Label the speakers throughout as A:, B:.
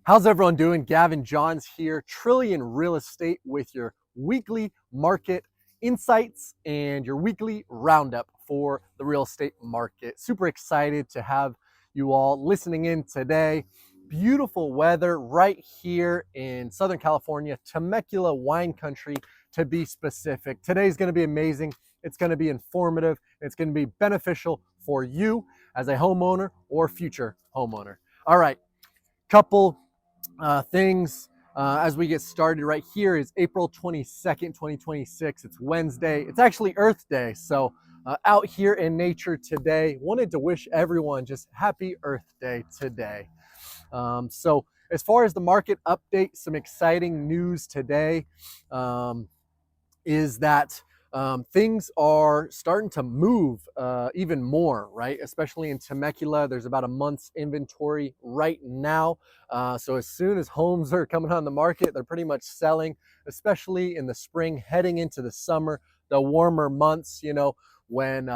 A: How's everyone doing? Gavin Johns here, Trillion Real Estate with your weekly market insights and your weekly roundup for the real estate market. Super excited to have you all listening in today. Beautiful weather right here in Southern California, Temecula wine country to be specific. Today's going to be amazing. It's going to be informative. It's going to be beneficial for you as a homeowner or future homeowner. All right, couple things as we get started. Right here is April 22nd, 2026. It's Wednesday. It's actually Earth Day. So out here in nature today, wanted to wish everyone just happy Earth Day today. So as far as the market update, some exciting news today is that things are starting to move even more, right? Especially in Temecula, there's about a month's inventory right now. So as soon as homes are coming on the market, they're pretty much selling, especially in the spring, heading into the summer, the warmer months, when,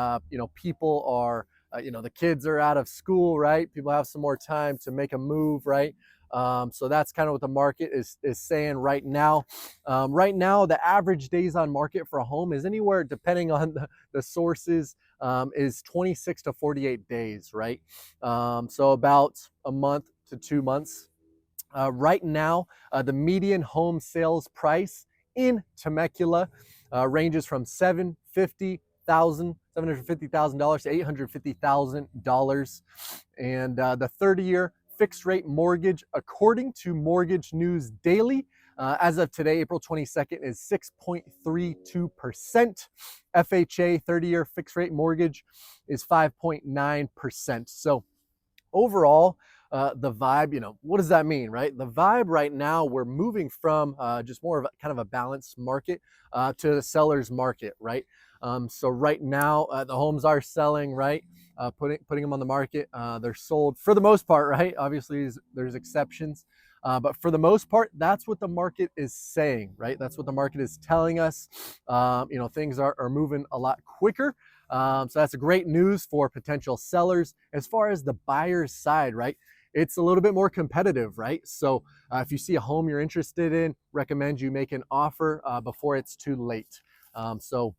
A: people are, the kids are out of school, right? People have some more time to make a move, right? So that's kind of what the market is saying right now. Right now, the average days on market for a home is anywhere, depending on the sources, is 26 to 48 days, right? So about a month to 2 months. Right now, the median home sales price in Temecula ranges from $750,000 to $850,000, and the 30-year fixed rate mortgage, according to Mortgage News Daily, as of today, April 22nd, is 6.32%. FHA 30-year fixed rate mortgage is 5.9%. So overall, the vibe, what does that mean, right? The vibe right now, we're moving from just more of a kind of a balanced market to the seller's market, right? So right now, the homes are selling, right? Putting them on the market. They're sold for the most part, right? Obviously, there's exceptions. But for the most part, that's what the market is saying, right? That's what the market is telling us. Things are moving a lot quicker. So that's a great news for potential sellers. As far as the buyer's side, right? It's a little bit more competitive, right? So if you see a home you're interested in, recommend you make an offer before it's too late. So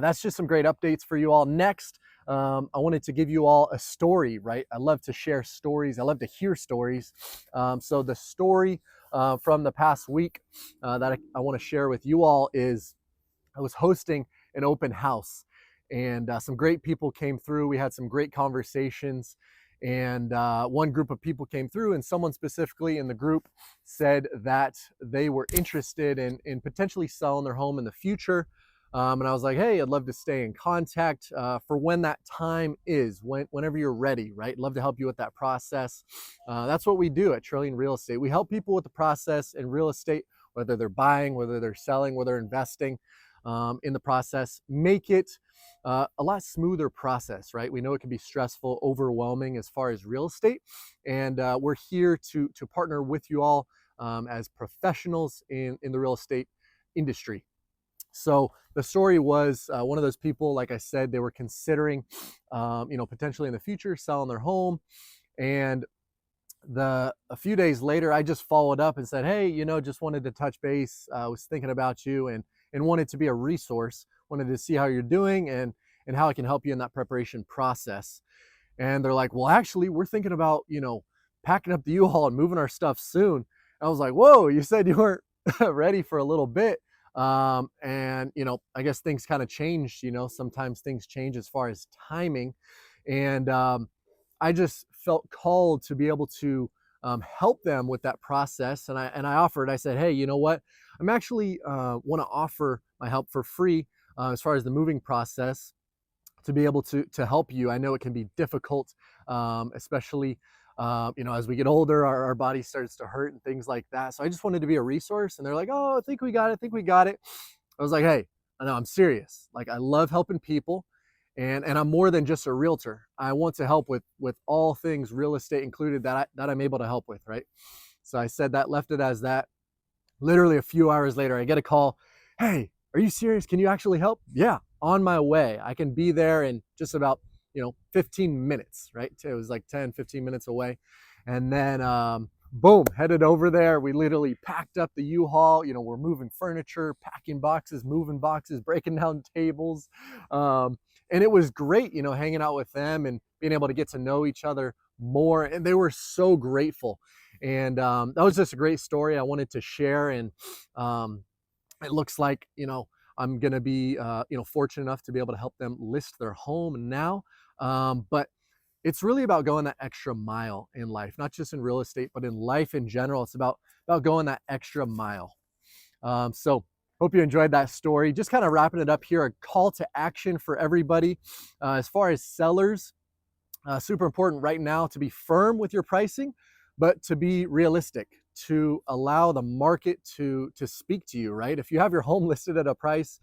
A: that's just some great updates for you all. Next, I wanted to give you all a story, right? I love to share stories. I love to hear stories. So the story from the past week that I want to share with you all is I was hosting an open house, and some great people came through. We had some great conversations, and one group of people came through, and someone specifically in the group said that they were interested in potentially selling their home in the future. And I was like, hey, I'd love to stay in contact for when that time is, whenever you're ready, right? Love to help you with that process. That's what we do at Trillion Real Estate. We help people with the process in real estate, whether they're buying, whether they're selling, whether they're investing in the process. Make it a lot smoother process, right? We know it can be stressful, overwhelming as far as real estate. And we're here to partner with you all as professionals in the real estate industry. So the story was one of those people, like I said, they were considering, potentially in the future selling their home. And a few days later, I just followed up and said, hey, just wanted to touch base. I was thinking about you and wanted to be a resource, wanted to see how you're doing and how I can help you in that preparation process. And they're like, well, actually, we're thinking about, packing up the U-Haul and moving our stuff soon. I was like, whoa, you said you weren't ready for a little bit. And I guess things kind of changed. Sometimes things change as far as timing, and I just felt called to be able to help them with that process. And I offered. I said, hey, you know what? I'm actually want to offer my help for free as far as the moving process, to be able to help you. I know it can be difficult, especially as we get older, our body starts to hurt and things like that. So I just wanted to be a resource. And they're like, oh, I think we got it. I was like, hey, no, I'm serious. Like, I love helping people, and I'm more than just a realtor. I want to help with all things real estate included that I'm able to help with, right? So I said that, left it as that. Literally a few hours later, I get a call. Hey, are you serious? Can you actually help? Yeah, on my way. I can be there in just about 15 minutes, right? It was like 10, 15 minutes away. And then boom, headed over there. We literally packed up the U-Haul. We're moving furniture, packing boxes, moving boxes, breaking down tables. And it was great, hanging out with them and being able to get to know each other more. And they were so grateful. And that was just a great story I wanted to share. And it looks like, I'm going to be, fortunate enough to be able to help them list their home now. But it's really about going that extra mile in life, not just in real estate, but in life in general. It's about going that extra mile. So hope you enjoyed that story. Just kind of wrapping it up here, a call to action for everybody. As far as sellers, super important right now to be firm with your pricing, but to be realistic, to allow the market to speak to you, right? If you have your home listed at a price,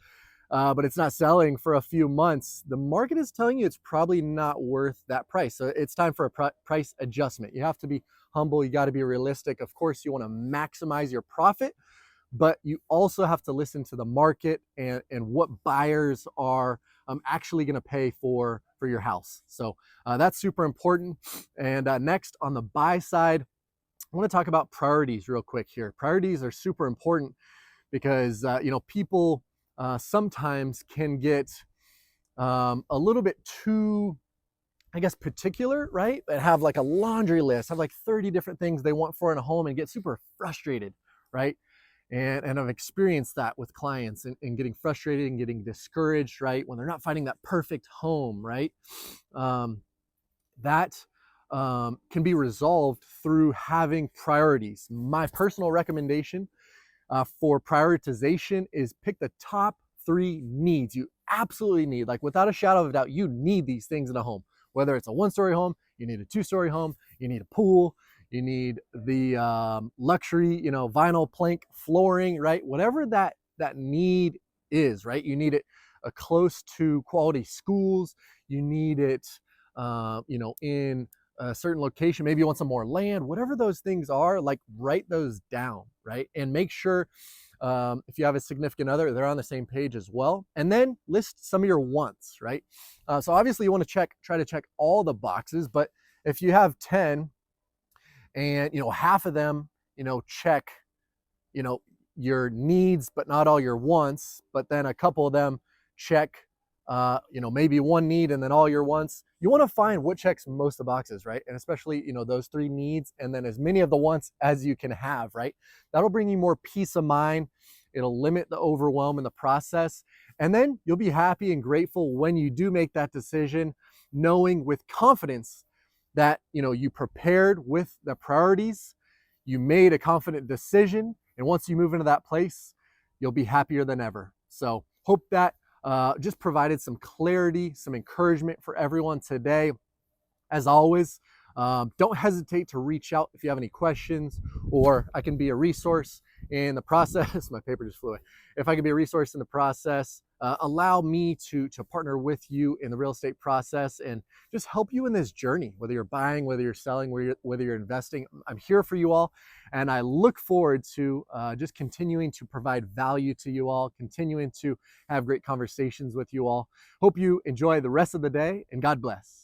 A: but it's not selling for a few months, the market is telling you it's probably not worth that price. So it's time for a price adjustment. You have to be humble. You got to be realistic. Of course, you want to maximize your profit, but you also have to listen to the market and what buyers are actually going to pay for your house. So that's super important. And next, on the buy side, I want to talk about priorities real quick here. Priorities are super important because people sometimes can get a little bit too, I guess, particular, right? They have like a laundry list, have like 30 different things they want for in a home and get super frustrated, right? And I've experienced that with clients and getting frustrated and getting discouraged, right? When they're not finding that perfect home, right? That can be resolved through having priorities. My personal recommendation for prioritization is pick the top 3 needs you absolutely need. Like without a shadow of a doubt, you need these things in a home. Whether it's a 1-story home, you need a 2-story home, you need a pool, you need the luxury, vinyl plank flooring, right? Whatever that need is, right? You need it close to quality schools. You need it, in a certain location. Maybe you want some more land. Whatever those things are, like write those down, right? And make sure if you have a significant other, they're on the same page as well. And then list some of your wants, right? So obviously you want to try to check all the boxes, but if you have 10 and half of them check your needs but not all your wants, but then a couple of them check maybe one need and then all your wants, you want to find what checks most of the boxes, right? And especially those 3 needs and then as many of the wants as you can have, right? That'll bring you more peace of mind. It'll limit the overwhelm in the process, and then you'll be happy and grateful when you do make that decision, knowing with confidence that you prepared with the priorities, you made a confident decision, and once you move into that place, you'll be happier than ever. So hope that just provided some clarity, some encouragement for everyone today. As always, don't hesitate to reach out if you have any questions, or I can be a resource in the process. My paper just flew away. If I can be a resource in the process, allow me to partner with you in the real estate process and just help you in this journey, whether you're buying, whether you're selling, whether you're investing. I'm here for you all, and I look forward to just continuing to provide value to you all, continuing to have great conversations with you all. Hope you enjoy the rest of the day, and God bless.